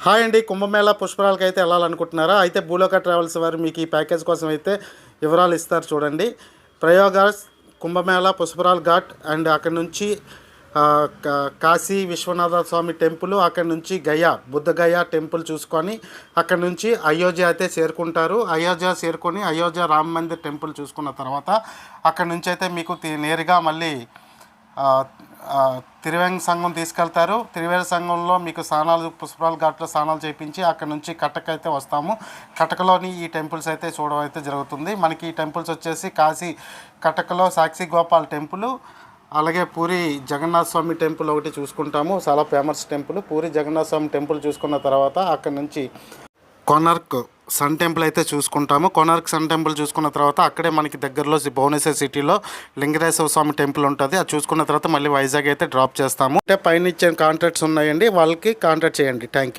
Hi అండి. కుంభమేళా పుష్కరాలకు అయితే వెళ్ళాలనుకుంటున్నారా? అయితే భూలోక ట్రావెల్స్ వారు మీకు ఈ ప్యాకేజ్ కోసం అయితే వివరాలు ఇస్తారు చూడండి. ప్రయాగ్రాజ్ కుంభమేళా పుష్కరాల్ ఘాట్ అండ్ అక్కడి నుంచి కాశీ విశ్వనాథ స్వామి టెంపుల్, అక్కడి నుంచి గయా బుద్ధగయా టెంపుల్ చూసుకొని అక్కడి నుంచి అయోధ్య అయితే చేరుకుంటారు. అయోధ్య చేరుకొని అయోధ్య రామ మందిర్ టెంపుల్ చూసుకున్న తర్వాత అక్కడి నుంచి అయితే మీకు నేరుగా మళ్ళీ త్రివేంగ సంఘం తీసుకెళ్తారు. త్రివేంగ సంఘంలో మీకు స్నానాలు పుష్కరాల్ ఘాట్లో స్నానాలు చేయించి అక్కడ నుంచి కటక్ అయితే వస్తాము. కటక్లోని ఈ టెంపుల్స్ అయితే చూడడం అయితే జరుగుతుంది. మనకి ఈ టెంపుల్స్ వచ్చేసి కాశీ కటక్లో సాక్షి గోపాల్ టెంపుల్, అలాగే పూరి జగన్నాథ స్వామి టెంపుల్ ఒకటి చూసుకుంటాము. చాలా ఫేమస్ టెంపుల్. పూరి జగన్నాథ స్వామి టెంపుల్ చూసుకున్న తర్వాత అక్కడ నుంచి కోనార్క్ సన్ టెంపుల్ అయితే చూసుకుంటాము. కోనార్క్ సన్ టెంపుల్ చూసుకున్న తర్వాత అక్కడే మనకి దగ్గరలో భువనేశ్వర్ సిటీలో లింగరాజేశ్వర స్వామి టెంపుల్ ఉంటుంది. అది చూసుకున్న తర్వాత మళ్ళీ వైజాగ్ అయితే డ్రాప్ చేస్తాము. అంటే పైన ఇచ్చే కాంటాక్ట్స్ ఉన్నాయండి, వాళ్ళకి కాంటాక్ట్ చేయండి. Thank you.